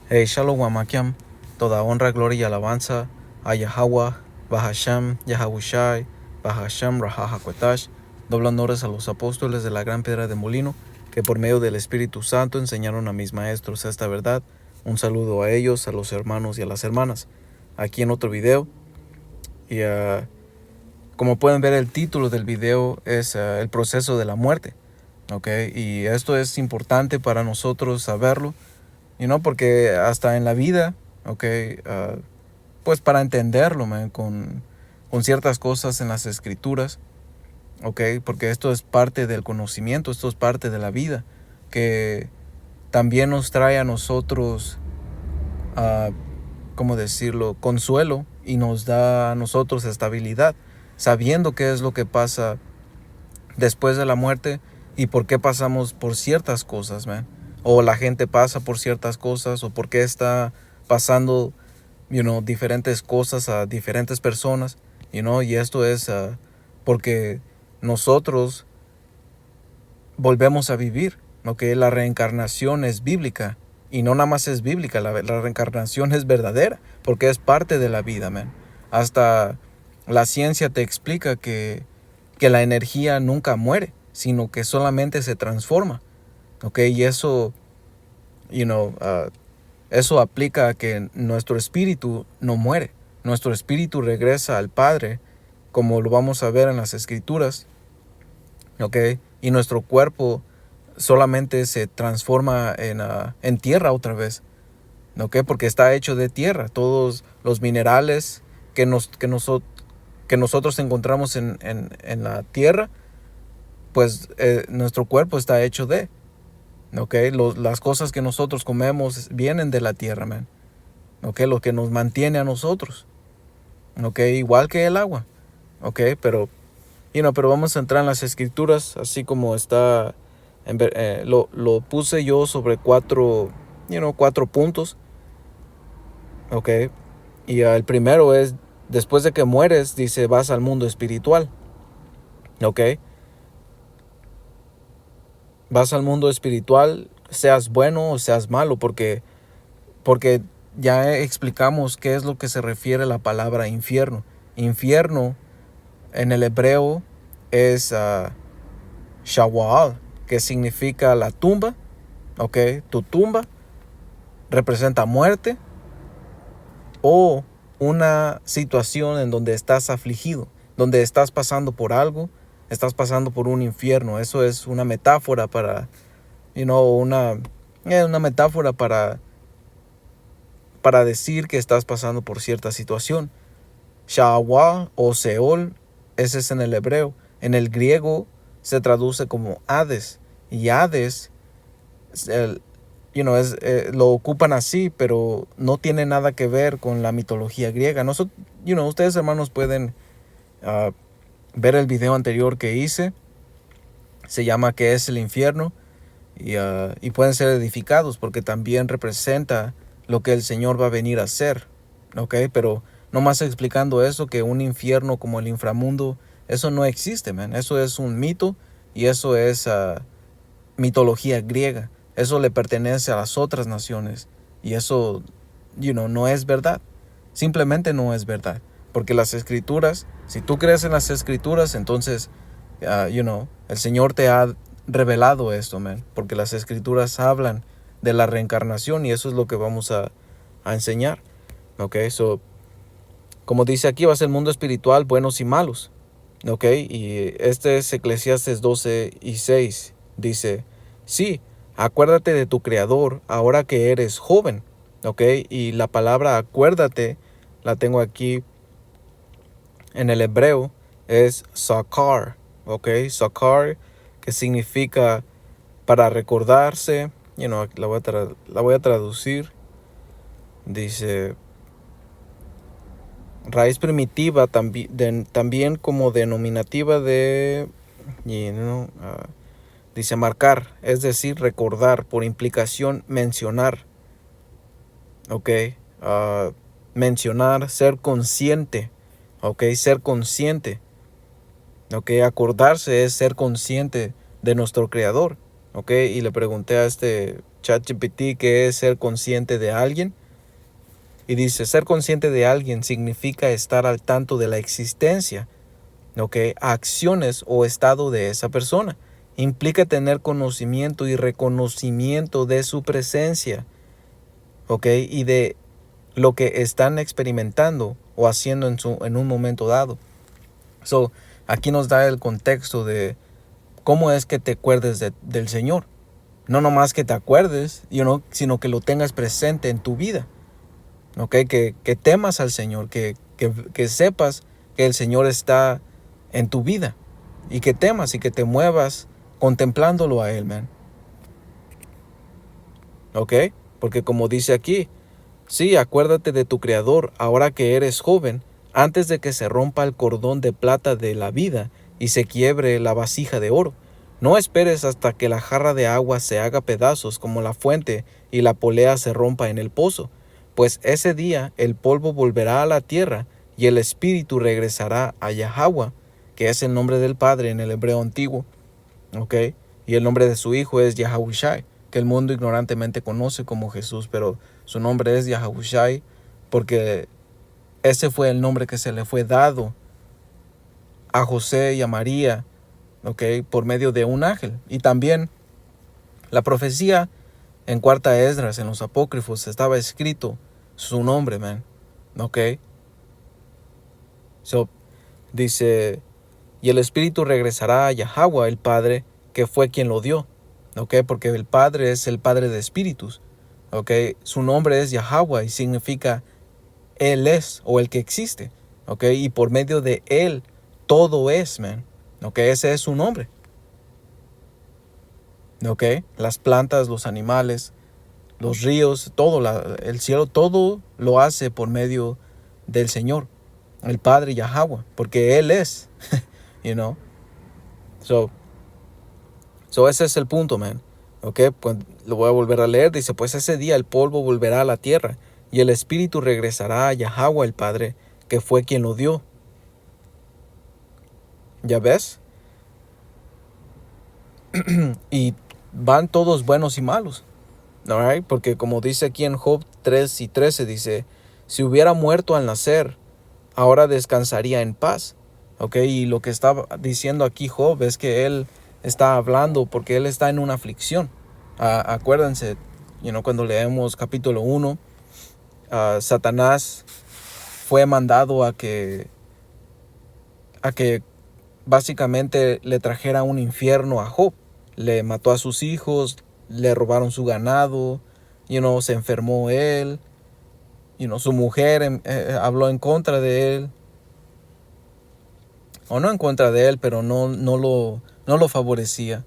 Shalom Amakiam, toda honra, gloria y alabanza a Yahweh, Bahasham, Yahabushai, Bahasham, Rahahakwetash, doble honores a los apóstoles de la gran piedra de molino, que por medio del Espíritu Santo enseñaron a mis maestros esta verdad. Un saludo a ellos, a los hermanos y a las hermanas. Aquí en otro video, y como pueden ver, el título del video es el proceso de la muerte. Y esto es importante para nosotros saberlo, porque hasta en la vida, pues para entenderlo, con ciertas cosas en las escrituras, porque esto es parte del conocimiento, esto es parte de la vida, que también nos trae a nosotros, ¿cómo decirlo?, consuelo, y nos da a nosotros estabilidad, sabiendo qué es lo que pasa después de la muerte y por qué pasamos por ciertas cosas, o la gente pasa por ciertas cosas, o por qué está pasando, diferentes cosas a diferentes personas, y esto es porque nosotros volvemos a vivir, la reencarnación es bíblica, y no nada más es bíblica, la reencarnación es verdadera, porque es parte de la vida, Hasta la ciencia te explica que la energía nunca muere, sino que solamente se transforma, y eso, eso aplica a que nuestro espíritu no muere, nuestro espíritu regresa al Padre, como lo vamos a ver en las escrituras, y nuestro cuerpo solamente se transforma en tierra otra vez, porque está hecho de tierra. Todos los minerales que nosotros encontramos en la tierra, pues nuestro cuerpo está hecho de, las cosas que nosotros comemos vienen de la tierra, lo que nos mantiene a nosotros, igual que el agua, pero vamos a entrar en las escrituras, así como está, lo puse yo sobre cuatro puntos, y el primero es, después de que mueres, dice, vas al mundo espiritual, vas al mundo espiritual, seas bueno o seas malo, porque ya explicamos qué es lo que se refiere a la palabra infierno. Infierno en el hebreo es Shawal, que significa la tumba, tu tumba representa muerte o una situación en donde estás afligido, donde estás pasando por algo, estás pasando por un infierno. Eso es una metáfora para, una metáfora para decir que estás pasando por cierta situación. Sha'wa o Seol, ese es en el hebreo. En el griego se traduce como Hades, y Hades lo ocupan así, pero no tiene nada que ver con la mitología griega. Ustedes, hermanos, pueden ver el video anterior que hice. Se llama ¿Qué es el infierno? Y pueden ser edificados, porque también representa lo que el Señor va a venir a hacer, pero no más explicando eso, que un infierno como el inframundo, eso no existe, eso es un mito, y eso es mitología griega. Eso le pertenece a las otras naciones, y eso, no es verdad. Simplemente no es verdad, porque las escrituras, si tú crees en las escrituras, entonces, el Señor te ha revelado esto, porque las escrituras hablan de la reencarnación, y eso es lo que vamos a enseñar, como dice aquí, va a ser el mundo espiritual, buenos y malos, y este es Eclesiastes 12:6, dice, sí, acuérdate de tu Creador ahora que eres joven, y la palabra acuérdate, la tengo aquí en el hebreo, es sakar, sakar, que significa para recordarse, la voy a traducir, dice, raíz primitiva, también como denominativa de, dice marcar, es decir, recordar, por implicación mencionar, mencionar, ser consciente, ser consciente, acordarse es ser consciente de nuestro Creador, y le pregunté a este ChatGPT qué es ser consciente de alguien. Y dice, ser consciente de alguien significa estar al tanto de la existencia, ¿ok? Acciones o estado de esa persona. Implica tener conocimiento y reconocimiento de su presencia, ¿ok? Y de lo que están experimentando o haciendo en un momento dado. So, aquí nos da el contexto de cómo es que te acuerdes del Señor. No nomás que te acuerdes, sino que lo tengas presente en tu vida. ¿Ok? Que temas al Señor, que sepas que el Señor está en tu vida. Y que temas y que te muevas contemplándolo a Él, man. ¿Ok? Porque como dice aquí, sí, acuérdate de tu Creador ahora que eres joven, antes de que se rompa el cordón de plata de la vida y se quiebre la vasija de oro. No esperes hasta que la jarra de agua se haga pedazos como la fuente y la polea se rompa en el pozo, pues ese día el polvo volverá a la tierra y el espíritu regresará a Yahweh, que es el nombre del Padre en el hebreo antiguo, ¿ok? Y el nombre de su Hijo es Yahawashi, que el mundo ignorantemente conoce como Jesús, pero su nombre es Yahawashi porque ese fue el nombre que se le fue dado a José y a María, ¿ok? Por medio de un ángel. Y también la profecía en Cuarta Esdras, en los apócrifos, estaba escrito su nombre, man, ¿ok? So, dice, y el espíritu regresará a Yahweh, el Padre, que fue quien lo dio, ¿ok? Porque el Padre es el Padre de espíritus, ¿ok? Su nombre es Yahweh y significa Él es o el que existe, ¿ok? Y por medio de Él todo es, man, ¿ok? Ese es su nombre, ¿ok? Las plantas, los animales, los ríos, todo, el cielo, todo lo hace por medio del Señor, el Padre Yahweh, porque Él es, you know. So ese es el punto, man. Ok, pues lo voy a volver a leer. Dice, pues ese día el polvo volverá a la tierra y el espíritu regresará a Yahweh el Padre, que fue quien lo dio. ¿Ya ves? Y van todos buenos y malos. Alright, porque como dice aquí en Job 3:13, dice, si hubiera muerto al nacer, ahora descansaría en paz. Ok, y lo que está diciendo aquí Job es que él está hablando porque él está en una aflicción. Acuérdense, cuando leemos capítulo 1, Satanás fue mandado a que básicamente le trajera un infierno a Job. Le mató a sus hijos, le robaron su ganado, se enfermó él, su mujer habló en contra de él. O no en contra de él, pero no lo favorecía.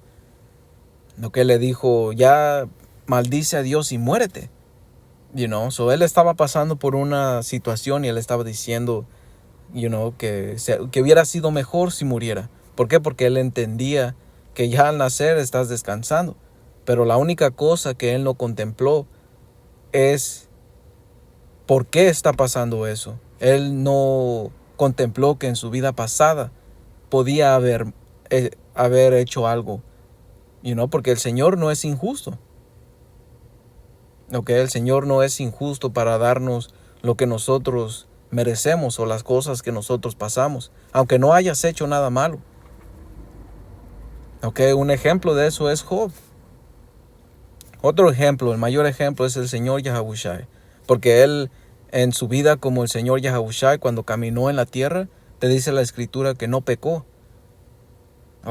Lo que le dijo, ya maldice a Dios y muérete. So él estaba pasando por una situación y él estaba diciendo, que hubiera sido mejor si muriera. ¿Por qué? Porque él entendía que ya al nacer estás descansando. Pero la única cosa que él no contempló es por qué está pasando eso. Él no contempló que en su vida pasada podía haber hecho algo, porque el Señor no es injusto. El Señor no es injusto para darnos lo que nosotros merecemos o las cosas que nosotros pasamos, aunque no hayas hecho nada malo. Un ejemplo de eso es Job. Otro ejemplo, el mayor ejemplo, es el Señor Yahawashi, porque él en su vida como el Señor Yahawashi, cuando caminó en la tierra, te dice la Escritura que no pecó.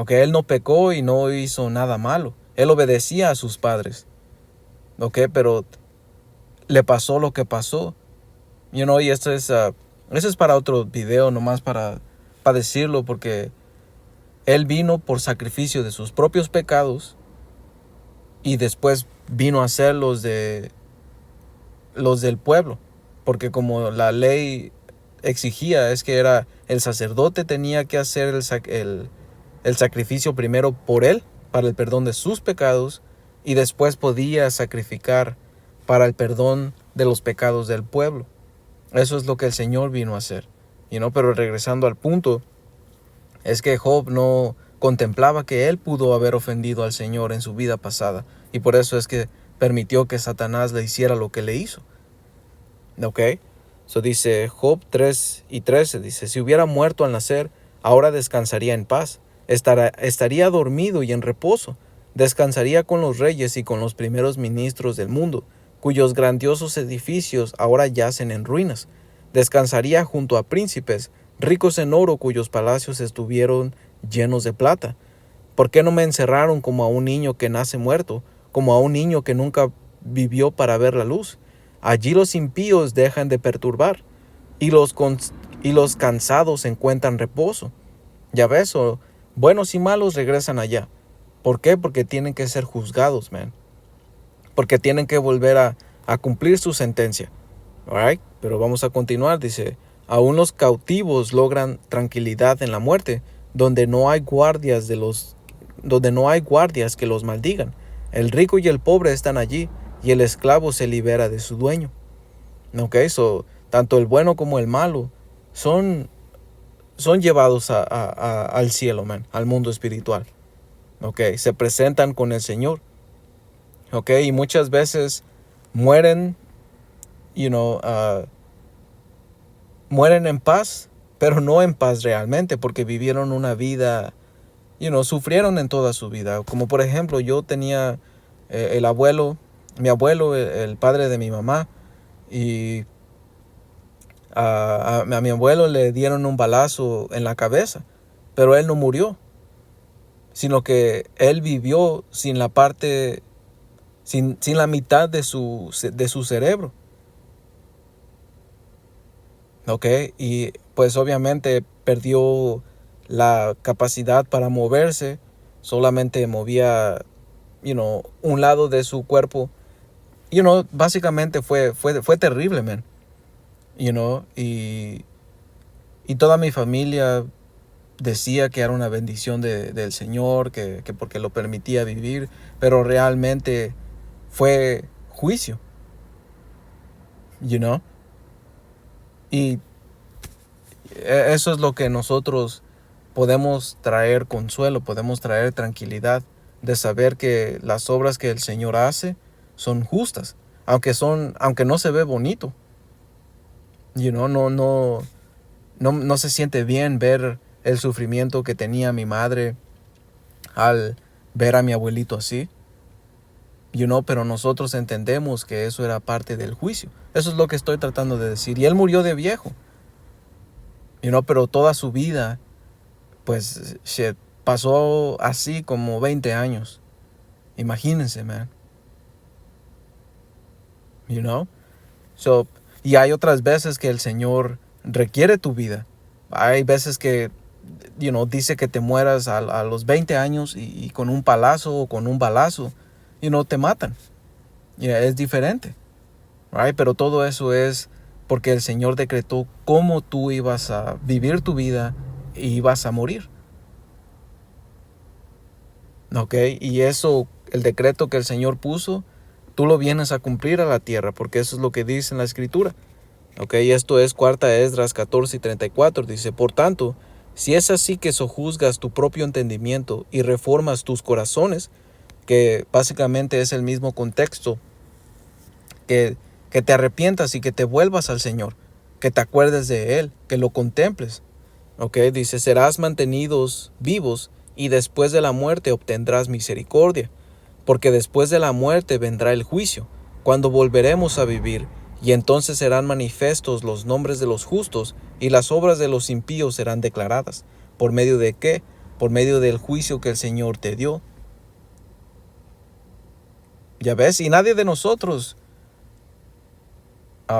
Él no pecó y no hizo nada malo. Él obedecía a sus padres. Pero le pasó lo que pasó. Y esto es para otro video, nomás para decirlo, porque él vino por sacrificio de sus propios pecados y después vino a ser los del pueblo, porque como la ley exigía, es que era el sacerdote tenía que hacer el sacrificio primero por él, para el perdón de sus pecados, y después podía sacrificar para el perdón de los pecados del pueblo. Eso es lo que el Señor vino a hacer. Pero regresando al punto, es que Job no contemplaba que él pudo haber ofendido al Señor en su vida pasada. Y por eso es que permitió que Satanás le hiciera lo que le hizo. ¿Ok? So dice Job 3:13, dice, si hubiera muerto al nacer, ahora descansaría en paz. Estaría dormido y en reposo. Descansaría con los reyes y con los primeros ministros del mundo, cuyos grandiosos edificios ahora yacen en ruinas. Descansaría junto a príncipes, ricos en oro, cuyos palacios estuvieron llenos de plata. ¿Por qué no me encerraron como a un niño que nace muerto, como a un niño que nunca vivió para ver la luz? Allí los impíos dejan de perturbar y los cansados encuentran reposo. Ya ves, buenos y malos regresan allá. ¿Por qué? Porque tienen que ser juzgados, man. Porque tienen que volver a cumplir su sentencia. Alright, pero vamos a continuar. Dice, aún los cautivos logran tranquilidad en la muerte, donde no hay guardias que los maldigan. El rico y el pobre están allí, y el esclavo se libera de su dueño. Ok, so, tanto el bueno como el malo son llevados al cielo, man, al mundo espiritual. Ok, se presentan con el Señor. Ok, y muchas veces mueren, mueren en paz, pero no en paz realmente, porque vivieron una vida, sufrieron en toda su vida. Como por ejemplo, yo tenía mi abuelo, el padre de mi mamá, y a mi abuelo le dieron un balazo en la cabeza, pero él no murió, sino que él vivió sin la mitad de su cerebro. ¿Ok? Y pues obviamente perdió la capacidad para moverse, solamente movía, un lado de su cuerpo. Básicamente fue terrible, man. Y toda mi familia decía que era una bendición del Señor, que porque lo permitía vivir, pero realmente fue juicio, you know. Y eso es lo que nosotros podemos traer consuelo, podemos traer tranquilidad de saber que las obras que el Señor hace son justas, aunque no se ve bonito. No se siente bien ver el sufrimiento que tenía mi madre al ver a mi abuelito así. Pero nosotros entendemos que eso era parte del juicio. Eso es lo que estoy tratando de decir. Y él murió de viejo. Pero toda su vida, pues, se pasó así como 20 años. Imagínense, man. So, y hay otras veces que el Señor requiere tu vida. Hay veces que, dice que te mueras a los 20 años y con un palazo o con un balazo, te matan. Es diferente. Right? Pero todo eso es porque el Señor decretó cómo tú ibas a vivir tu vida y ibas a morir. ¿Ok? Y eso, el decreto que el Señor puso, tú lo vienes a cumplir a la tierra, porque eso es lo que dice en la Escritura. ¿Ok? Y esto es 4 Esdras 14:34. Dice, por tanto, si es así que sojuzgas tu propio entendimiento y reformas tus corazones, que básicamente es el mismo contexto, que te arrepientas y que te vuelvas al Señor, que te acuerdes de Él, que lo contemples. ¿Ok? Dice, serás mantenidos vivos y después de la muerte obtendrás misericordia, porque después de la muerte vendrá el juicio, cuando volveremos a vivir, y entonces serán manifiestos los nombres de los justos y las obras de los impíos serán declaradas. ¿Por medio de qué? Por medio del juicio que el Señor te dio. Ya ves, y nadie de nosotros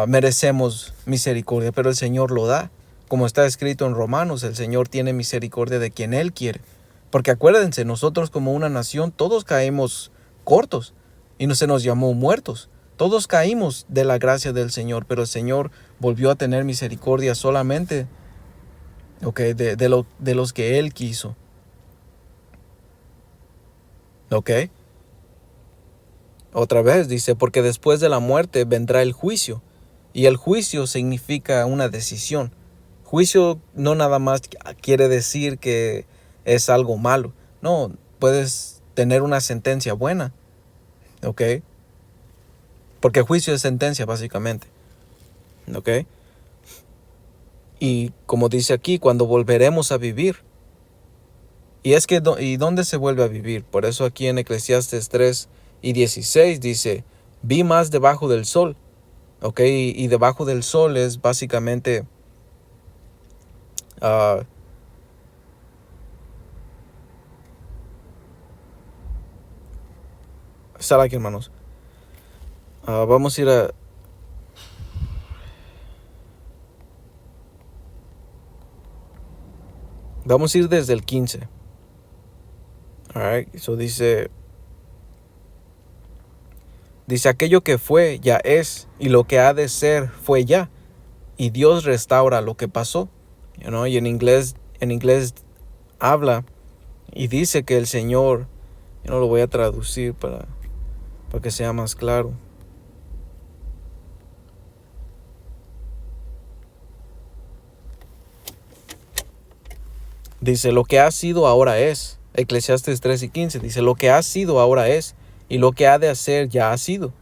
merecemos misericordia, pero el Señor lo da. Como está escrito en Romanos, el Señor tiene misericordia de quien Él quiere. Porque acuérdense, nosotros como una nación, todos caemos cortos y no se nos llamó muertos. Todos caímos de la gracia del Señor, pero el Señor volvió a tener misericordia solamente de los que Él quiso. ¿Ok? Otra vez dice, porque después de la muerte vendrá el juicio. Y el juicio significa una decisión. Juicio no nada más quiere decir que es algo malo. No, puedes tener una sentencia buena. ¿Ok? Porque juicio es sentencia, básicamente. ¿Ok? Y como dice aquí, cuando volveremos a vivir. Y es que, ¿y dónde se vuelve a vivir? Por eso aquí en Eclesiastes 3:16 dice, vi más debajo del sol. ¿Ok? Y debajo del sol es básicamente... estar aquí, hermanos. Vamos a ir a... Vamos a ir desde el 15. Alright, eso dice... Dice, aquello que fue, ya es, y lo que ha de ser, fue ya. Y Dios restaura lo que pasó. Y en inglés habla y dice que el Señor, yo no lo voy a traducir para que sea más claro. Dice, lo que ha sido ahora es. Eclesiastes 3:15 dice, lo que ha sido ahora es, y lo que ha de hacer ya ha sido.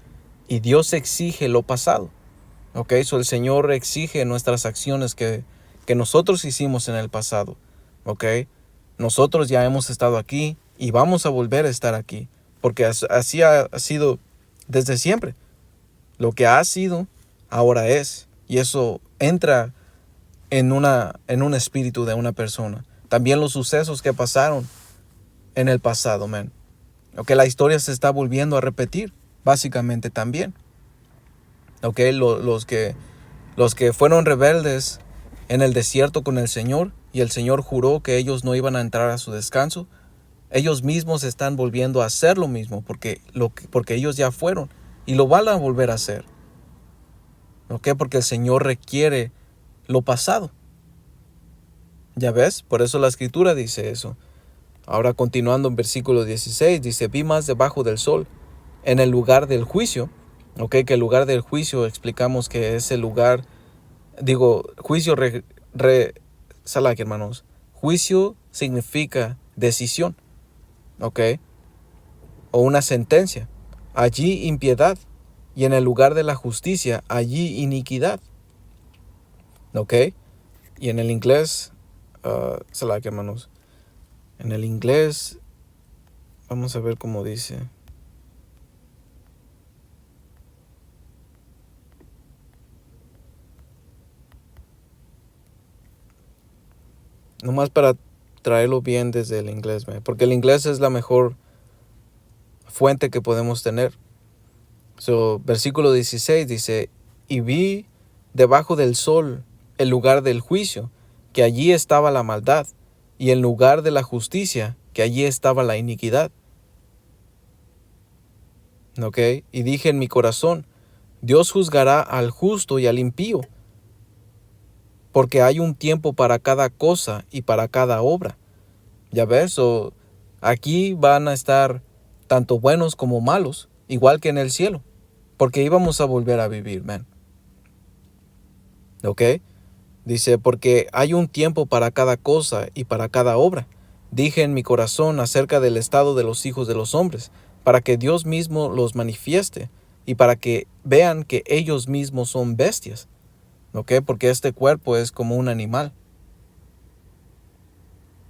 Y Dios exige lo pasado. Ok, el Señor exige nuestras acciones que nosotros hicimos en el pasado. Ok, nosotros ya hemos estado aquí y vamos a volver a estar aquí. Porque así ha sido desde siempre. Lo que ha sido, ahora es. Y eso entra en un espíritu de una persona. También los sucesos que pasaron en el pasado, man. Ok, la historia se está volviendo a repetir, básicamente también. Ok, los que fueron rebeldes en el desierto con el Señor, y el Señor juró que ellos no iban a entrar a su descanso, ellos mismos están volviendo a hacer lo mismo, porque ellos ya fueron, y lo van a volver a hacer. Ok, porque el Señor requiere lo pasado. ¿Ya ves? Por eso la Escritura dice eso. Ahora continuando en versículo 16, dice, vi más debajo del sol, en el lugar del juicio. Ok, que el lugar del juicio explicamos que es el lugar, juicio, hermanos. Juicio significa decisión, ok, o una sentencia. Allí impiedad, y en el lugar de la justicia, allí iniquidad. Ok, y en el inglés, hermanos. En el inglés, vamos a ver cómo dice. Nomás para traerlo bien desde el inglés, porque el inglés es la mejor fuente que podemos tener. Versículo 16 dice, y vi debajo del sol el lugar del juicio, que allí estaba la maldad, y el lugar de la justicia, que allí estaba la iniquidad. ¿Ok? Y dije en mi corazón, Dios juzgará al justo y al impío, porque hay un tiempo para cada cosa y para cada obra. ¿Ya ves? Aquí van a estar tanto buenos como malos, igual que en el cielo, porque íbamos a volver a vivir, man. ¿Ok? Dice, porque hay un tiempo para cada cosa y para cada obra. Dije en mi corazón acerca del estado de los hijos de los hombres, para que Dios mismo los manifieste y para que vean que ellos mismos son bestias. ¿Ok? Porque este cuerpo es como un animal.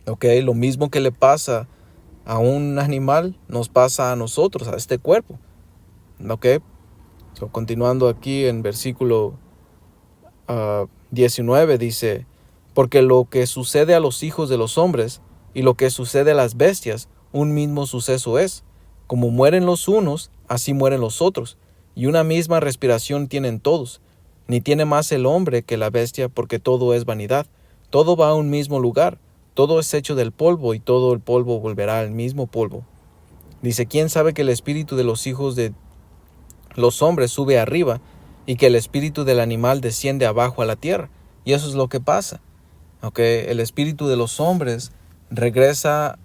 ¿Ok? Lo mismo que le pasa a un animal, nos pasa a nosotros, a este cuerpo. ¿Ok? Continuando aquí en versículo 19 dice, porque lo que sucede a los hijos de los hombres y lo que sucede a las bestias, un mismo suceso es. Como mueren los unos, así mueren los otros, y una misma respiración tienen todos. Ni tiene más el hombre que la bestia, porque todo es vanidad. Todo va a un mismo lugar, todo es hecho del polvo, y todo el polvo volverá al mismo polvo. Dice, ¿quién sabe que el espíritu de los hijos de los hombres sube arriba, y que el espíritu del animal desciende abajo a la tierra? Y eso es lo que pasa. Okay, el espíritu de los hombres regresa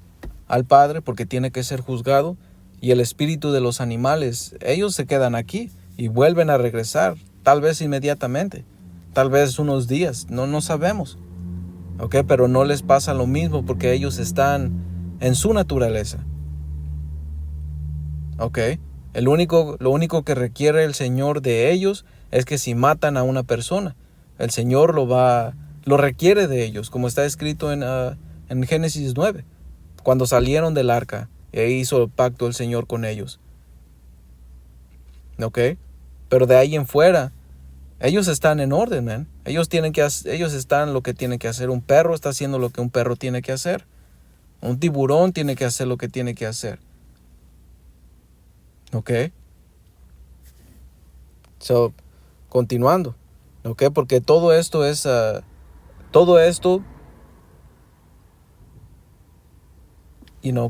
al Padre porque tiene que ser juzgado, y el espíritu de los animales, ellos se quedan aquí y vuelven a regresar, tal vez inmediatamente, tal vez unos días, no sabemos. Okay, pero no les pasa lo mismo porque ellos están en su naturaleza. Okay, Lo único que requiere el Señor de ellos es que si matan a una persona, el Señor lo requiere de ellos, como está escrito en Génesis 9, cuando salieron del arca, y ahí hizo el pacto el Señor con ellos. ¿Ok? Pero de ahí en fuera, ellos están en orden, man. Ellos están lo que tienen que hacer. Un perro está haciendo lo que un perro tiene que hacer. Un tiburón tiene que hacer lo que tiene que hacer. ¿Ok? So, continuando. ¿Ok? Porque todo esto,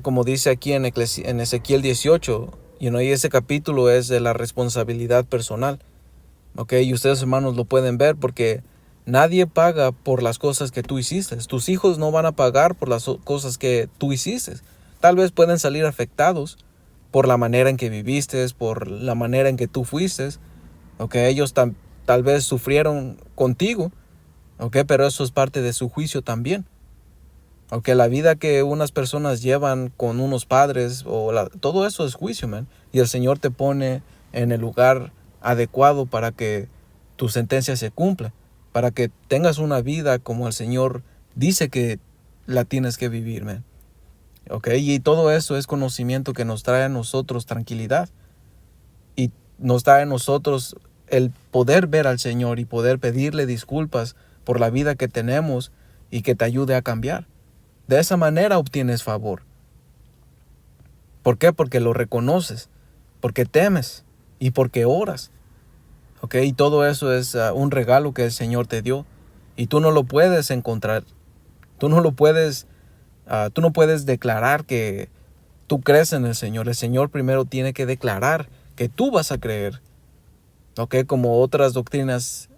como dice aquí en Ezequiel 18, y ese capítulo es de la responsabilidad personal. ¿Ok? Y ustedes, hermanos, lo pueden ver porque nadie paga por las cosas que tú hiciste. Tus hijos no van a pagar por las cosas que tú hiciste. Tal vez pueden salir afectados por la manera en que viviste, por la manera en que tú fuiste. ¿Ok? Ellos tal vez sufrieron contigo. ¿Ok? Pero eso es parte de su juicio también. ¿Ok? La vida que unas personas llevan con unos padres, todo eso es juicio, man. Y el Señor te pone en el lugar adecuado para que tu sentencia se cumpla, para que tengas una vida como el Señor dice que la tienes que vivir, man. ¿Ok? Y todo eso es conocimiento que nos trae a nosotros tranquilidad y nos trae a nosotros el poder ver al Señor y poder pedirle disculpas por la vida que tenemos y que te ayude a cambiar. De esa manera obtienes favor. ¿Por qué? Porque lo reconoces, porque temes y porque oras. ¿Ok? Y todo eso es un regalo que el Señor te dio y tú no lo puedes encontrar. Tú no puedes declarar que tú crees en el Señor. El Señor primero tiene que declarar que tú vas a creer. ¿Ok? Como otras doctrinas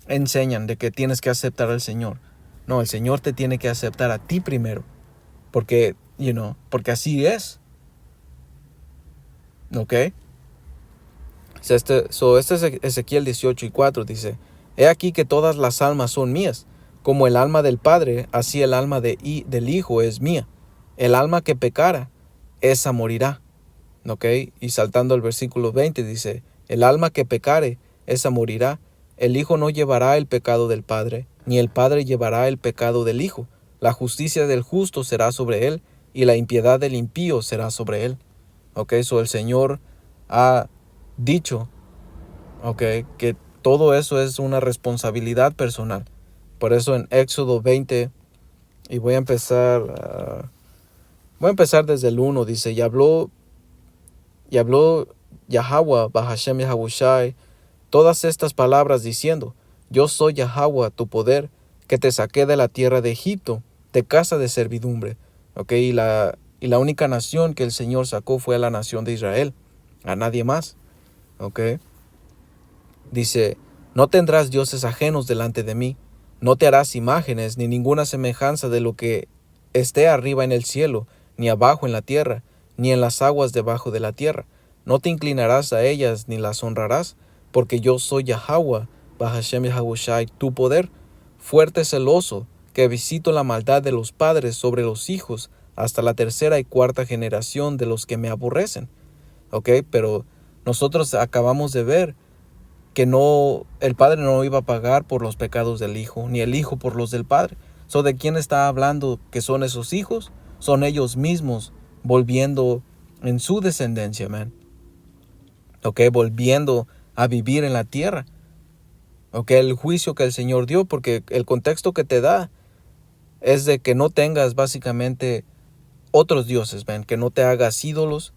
enseñan de que tienes que aceptar al Señor. No, el Señor te tiene que aceptar a ti primero. Porque, porque así es. ¿Ok? Este es Ezequiel 18:4, dice: He aquí que todas las almas son mías, como el alma del Padre, así el alma del Hijo es mía. El alma que pecara, esa morirá. ¿Ok? Y saltando al versículo 20 dice: El alma que pecare, esa morirá. El Hijo no llevará el pecado del Padre, ni el Padre llevará el pecado del Hijo. La justicia del justo será sobre él, y la impiedad del impío será sobre él. ¿Ok? El Señor ha dicho, ¿ok?, que todo eso es una responsabilidad personal. Por eso en Éxodo 20, y voy a empezar desde el 1, dice: Y habló Yahweh, Bahashem Yahushai, todas estas palabras diciendo: Yo soy Yahweh, tu poder, que te saqué de la tierra de Egipto, de casa de servidumbre. ¿Ok? Y la única nación que el Señor sacó fue a la nación de Israel, a nadie más. ¿Ok? Dice: No tendrás dioses ajenos delante de mí, no te harás imágenes ni ninguna semejanza de lo que esté arriba en el cielo, ni abajo en la tierra, ni en las aguas debajo de la tierra. No te inclinarás a ellas ni las honrarás, porque yo soy Yahweh, Bahashem Yahushai, tu poder, fuerte celoso, que visito la maldad de los padres sobre los hijos, hasta la tercera y cuarta generación de los que me aborrecen. ¿Ok? Pero nosotros acabamos de ver que el Padre no iba a pagar por los pecados del Hijo, ni el Hijo por los del Padre. ¿De quién está hablando que son esos hijos? Son ellos mismos volviendo en su descendencia, man. ¿Ok? Volviendo a vivir en la tierra. ¿Ok? El juicio que el Señor dio, porque el contexto que te da es de que no tengas básicamente otros dioses, man. Que no te hagas ídolos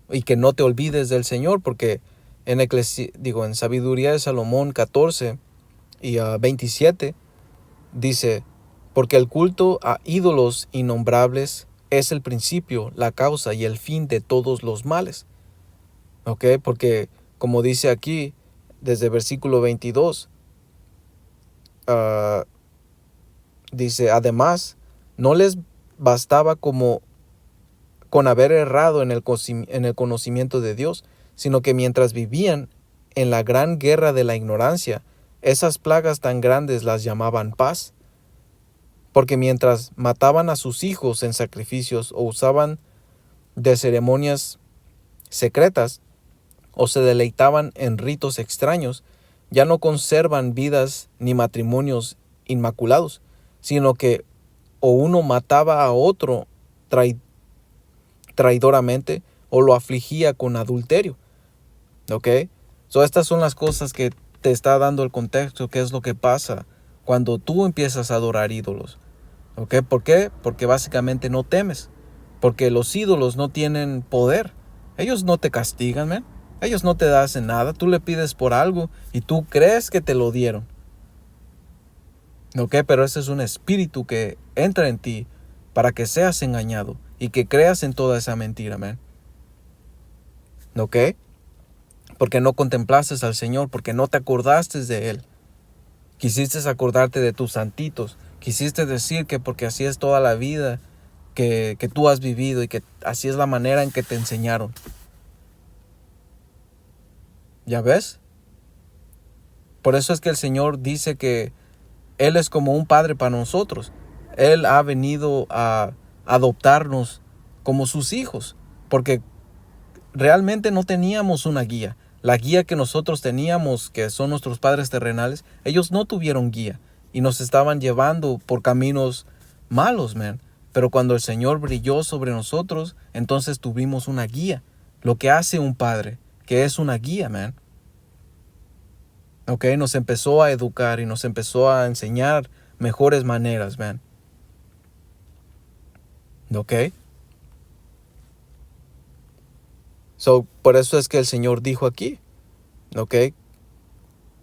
y que no te olvides del Señor, porque en Sabiduría de Salomón 14 y 27 dice: Porque el culto a ídolos innombrables es el principio, la causa y el fin de todos los males. ¿Ok? Porque como dice aquí, desde versículo 22, dice: Además, no les bastaba con haber errado en el conocimiento de Dios, sino que mientras vivían en la gran guerra de la ignorancia, esas plagas tan grandes las llamaban paz. Porque mientras mataban a sus hijos en sacrificios o usaban de ceremonias secretas o se deleitaban en ritos extraños, ya no conservan vidas ni matrimonios inmaculados, sino que o uno mataba a otro traidoramente o lo afligía con adulterio. ¿Ok? Estas son las cosas que te está dando el contexto, qué es lo que pasa cuando tú empiezas a adorar ídolos. ¿Ok? ¿Por qué? Porque básicamente no temes. Porque los ídolos no tienen poder. Ellos no te castigan, man. Ellos no te hacen nada. Tú le pides por algo y tú crees que te lo dieron. ¿Ok? Pero ese es un espíritu que entra en ti para que seas engañado y que creas en toda esa mentira, man. ¿Ok? Porque no contemplaste al Señor, porque no te acordaste de Él. Quisiste acordarte de tus santitos. Quisiste decir que porque así es toda la vida que tú has vivido y que así es la manera en que te enseñaron. ¿Ya ves? Por eso es que el Señor dice que Él es como un padre para nosotros. Él ha venido a adoptarnos como sus hijos, porque realmente no teníamos una guía. La guía que nosotros teníamos, que son nuestros padres terrenales, ellos no tuvieron guía y nos estaban llevando por caminos malos, man. Pero cuando el Señor brilló sobre nosotros, entonces tuvimos una guía. Lo que hace un padre, que es una guía, man. Ok, nos empezó a educar y nos empezó a enseñar mejores maneras, man. Ok. Por eso es que el Señor dijo aquí, ok,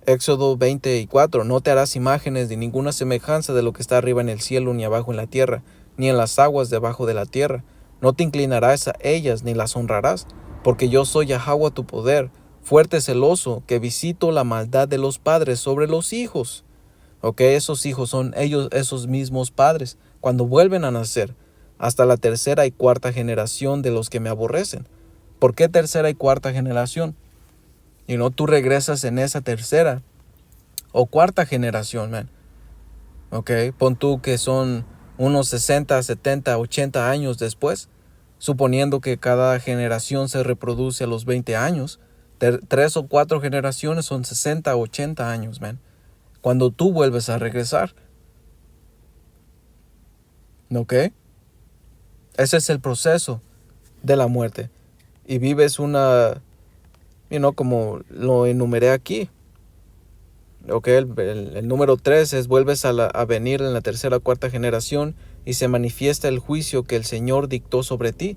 Éxodo 20:4, no te harás imágenes de ninguna semejanza de lo que está arriba en el cielo, ni abajo en la tierra, ni en las aguas debajo de la tierra. No te inclinarás a ellas, ni las honrarás, porque yo soy Yahweh tu poder, fuerte celoso, que visito la maldad de los padres sobre los hijos. Ok, esos hijos son ellos, esos mismos padres, cuando vuelven a nacer, hasta la tercera y cuarta generación de los que me aborrecen. ¿Por qué tercera y cuarta generación? Y no tú regresas en esa tercera o cuarta generación, man. Ok, pon tú que son unos 60, 70, 80 años después, suponiendo que cada generación se reproduce a los 20 años, 3 o 4 generaciones son 60, 80 años, man. Cuando tú vuelves a regresar. ¿Ok? Ese es el proceso de la muerte. Y vives una, como lo enumeré aquí. Ok, el número 3 es vuelves a venir en la tercera o cuarta generación y se manifiesta el juicio que el Señor dictó sobre ti.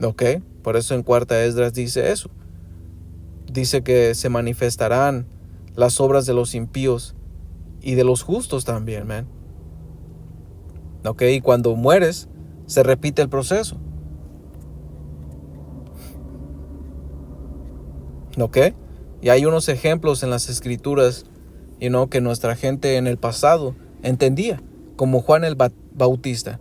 Ok, por eso en cuarta Esdras dice eso. Dice que se manifestarán las obras de los impíos y de los justos también, man. Ok, y cuando mueres, se repite el proceso. Ok, y hay unos ejemplos en las escrituras, que nuestra gente en el pasado entendía, como Juan el Bautista.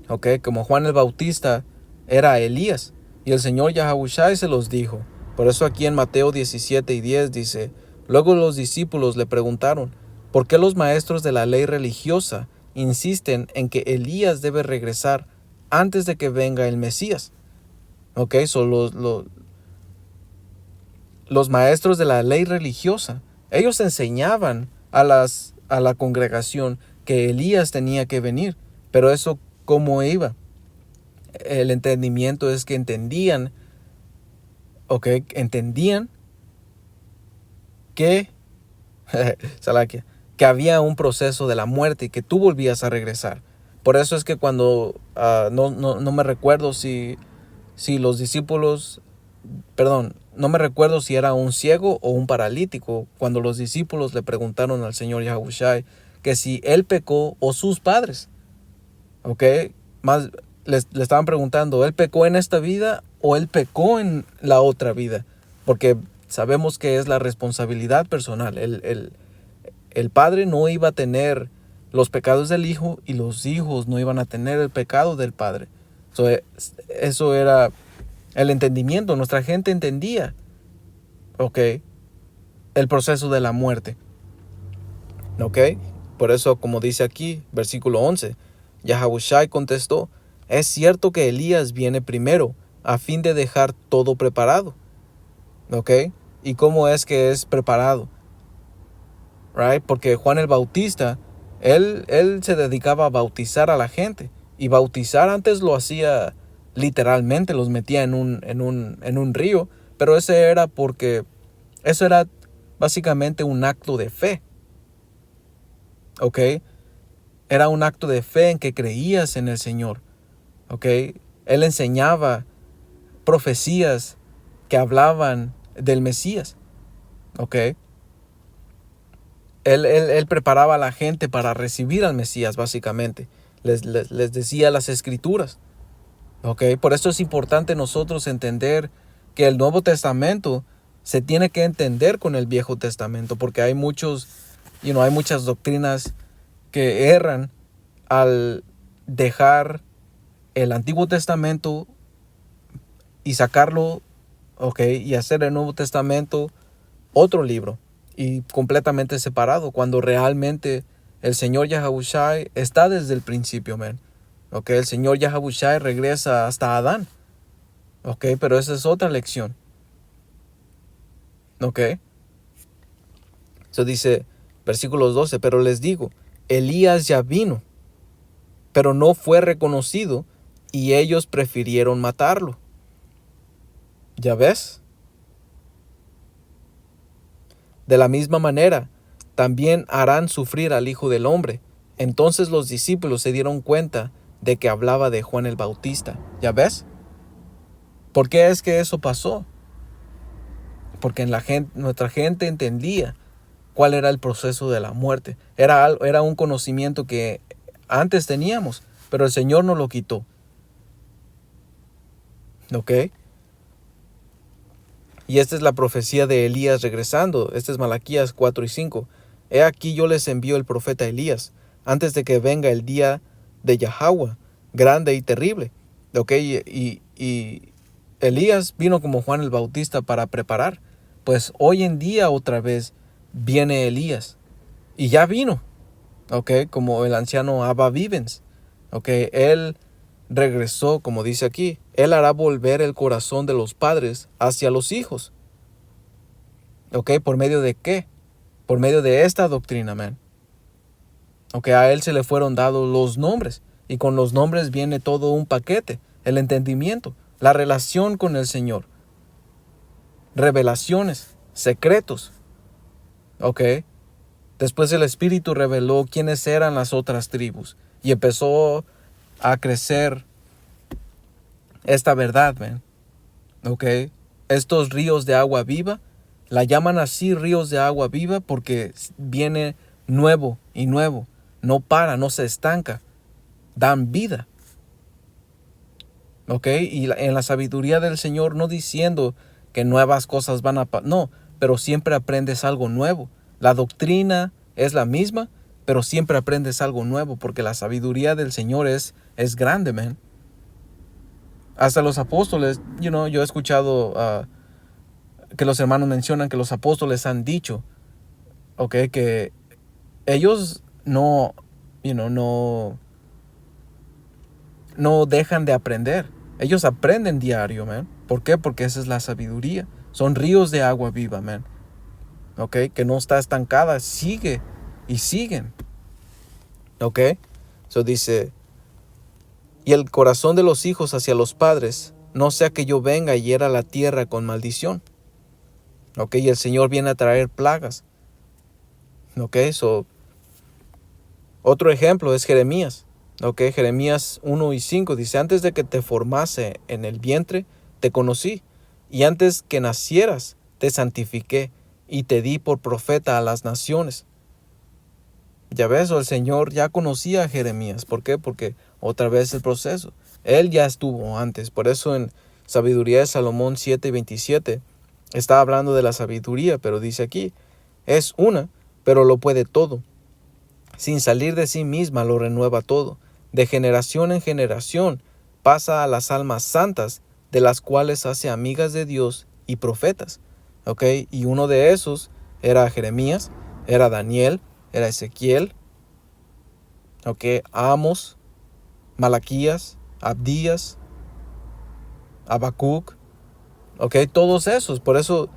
Ok, como Juan el Bautista era Elías, y el Señor Yahushua se los dijo. Por eso aquí en Mateo 17:10 dice, luego los discípulos le preguntaron, ¿por qué los maestros de la ley religiosa insisten en que Elías debe regresar antes de que venga el Mesías? Ok, los maestros de la ley religiosa, ellos enseñaban a la congregación que Elías tenía que venir. Pero eso, ¿cómo iba? El entendimiento es que entendían que, Salakia, que había un proceso de la muerte y que tú volvías a regresar. Por eso es que cuando, no me recuerdo si los discípulos, no me recuerdo si era un ciego o un paralítico, cuando los discípulos le preguntaron al Señor Yahushua que si él pecó o sus padres. Ok, más le estaban preguntando, ¿él pecó en esta vida o él pecó en la otra vida? Porque sabemos que es la responsabilidad personal. El padre no iba a tener los pecados del hijo y los hijos no iban a tener el pecado del padre. Eso era el entendimiento. Nuestra gente entendía, ok, el proceso de la muerte. Ok, por eso como dice aquí, versículo 11, Yahushua contestó, Es cierto que Elías viene primero a fin de dejar todo preparado. ¿Ok? ¿Y cómo es que es preparado? Right? Porque Juan el Bautista, él se dedicaba a bautizar a la gente. Y bautizar antes lo hacía literalmente, los metía en un río. Pero eso era básicamente un acto de fe. ¿Ok? Era un acto de fe en que creías en el Señor. ¿Ok? Él enseñaba profecías que hablaban del Mesías. ¿Ok? Él preparaba a la gente para recibir al Mesías, básicamente. Les decía las Escrituras. ¿Ok? Por eso es importante nosotros entender que el Nuevo Testamento se tiene que entender con el Viejo Testamento, porque hay muchas doctrinas que erran al dejar el Antiguo Testamento y sacarlo, ¿ok? Y hacer el Nuevo Testamento otro libro y completamente separado, cuando realmente el Señor Yahawashi está desde el principio, man. ¿Ok? El Señor Yahawashi regresa hasta Adán. ¿Ok? Pero esa es otra lección. ¿Ok? Eso dice, versículos 12, pero les digo, Elías ya vino, pero no fue reconocido y ellos prefirieron matarlo. ¿Ya ves? De la misma manera, también harán sufrir al Hijo del Hombre. Entonces los discípulos se dieron cuenta de que hablaba de Juan el Bautista. ¿Ya ves? ¿Por qué es que eso pasó? Porque nuestra gente entendía cuál era el proceso de la muerte. Era un conocimiento que antes teníamos, pero el Señor nos lo quitó. ¿Ok? Y esta es la profecía de Elías regresando. Este es Malaquías 4 y 5. He aquí yo les envío el profeta Elías, antes de que venga el día de Yahweh, grande y terrible. ¿Ok? Y Elías vino como Juan el Bautista para preparar. Pues hoy en día otra vez viene Elías. Y ya vino. ¿Ok? Como el anciano Abba Vivens. ¿Ok? Él regresó, como dice aquí. Él hará volver el corazón de los padres hacia los hijos. ¿Ok? ¿Por medio de qué? Por medio de esta doctrina, man. ¿Ok? A él se le fueron dados los nombres. Y con los nombres viene todo un paquete. El entendimiento. La relación con el Señor. Revelaciones. Secretos. ¿Ok? Después el Espíritu reveló quiénes eran las otras tribus. Y empezó a crecer esta verdad, man. ¿Ok? Estos ríos de agua viva, la llaman así ríos de agua viva porque viene nuevo y nuevo. No para, no se estanca. Dan vida. ¿Ok? Y en la sabiduría del Señor, no diciendo que nuevas cosas van a pasar. No, pero siempre aprendes algo nuevo. La doctrina es la misma, pero siempre aprendes algo nuevo porque la sabiduría del Señor es grande, man. Hasta los apóstoles, yo he escuchado que los hermanos mencionan que los apóstoles han dicho, okay, que ellos no dejan de aprender. Ellos aprenden diario, man. ¿Por qué? Porque esa es la sabiduría. Son ríos de agua viva, man. Okay, que no está estancada, sigue y siguen. Okay, eso dice, y el corazón de los hijos hacia los padres, no sea que yo venga y hiera la tierra con maldición. Ok, y el Señor viene a traer plagas. Ok, otro ejemplo es Jeremías. Ok, Jeremías 1 y 5 dice, antes de que te formase en el vientre, te conocí. Y antes que nacieras, te santifiqué y te di por profeta a las naciones. Ya ves, el Señor ya conocía a Jeremías. ¿Por qué? Porque otra vez el proceso. Él ya estuvo antes. Por eso en Sabiduría de Salomón 7 y 27 está hablando de la sabiduría, pero dice aquí, es una, pero lo puede todo. Sin salir de sí misma lo renueva todo. De generación en generación pasa a las almas santas, de las cuales hace amigas de Dios y profetas. ¿Ok? Y uno de esos era Jeremías, era Daniel, era Ezequiel, ¿ok? Amos, Malaquías, Abdías, Habacuc, ok, todos esos. Por eso,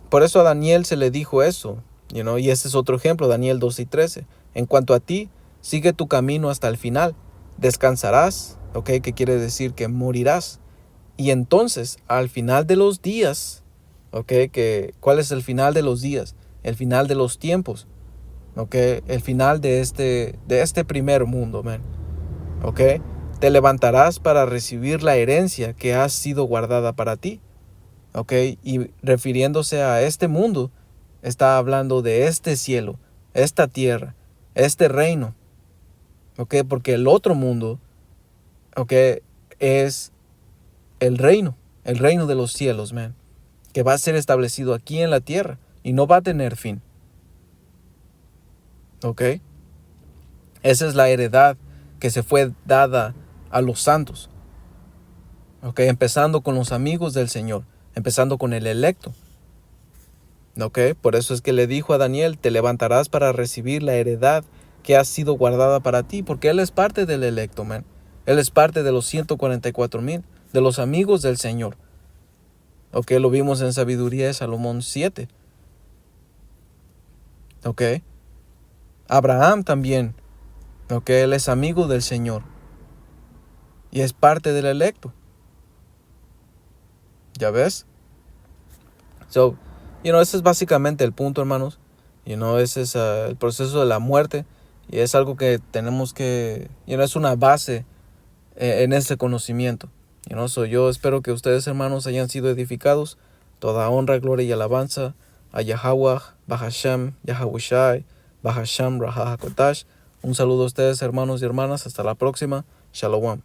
por eso a Daniel se le dijo eso, y ese es otro ejemplo, Daniel 2:13. En cuanto a ti, sigue tu camino hasta el final, descansarás, ok, que quiere decir que morirás. Y entonces, al final de los días, ok, ¿cuál es el final de los días? El final de los tiempos, ok, el final de este primer mundo, man, ok. Te levantarás para recibir la herencia que ha sido guardada para ti, ok. Y refiriéndose a este mundo, está hablando de este cielo, esta tierra, este reino, ok, porque el otro mundo, ok, es el reino de los cielos, man, que va a ser establecido aquí en la tierra y no va a tener fin, ok. Esa es la heredad que se fue dada a los santos, ok, empezando con los amigos del Señor, empezando con el electo, ok. Por eso es que le dijo a Daniel, te levantarás para recibir la heredad que ha sido guardada para ti, porque él es parte del electo, man. Él es parte de los 144,000, de los amigos del Señor. Ok, lo vimos en Sabiduría de Salomón 7. Ok. Abraham también. Ok, él es amigo del Señor. Y es parte del electo. ¿Ya ves? So, ese es básicamente el punto, hermanos. Ese es el proceso de la muerte. Y es algo que tenemos que, es una base en ese conocimiento. Yo espero que ustedes, hermanos, hayan sido edificados. Toda honra, gloria y alabanza a Yahweh, Bahasham, Yahawashi, Bahasham, Raha Hakotash. Un saludo a ustedes, hermanos y hermanas. Hasta la próxima. Shalom.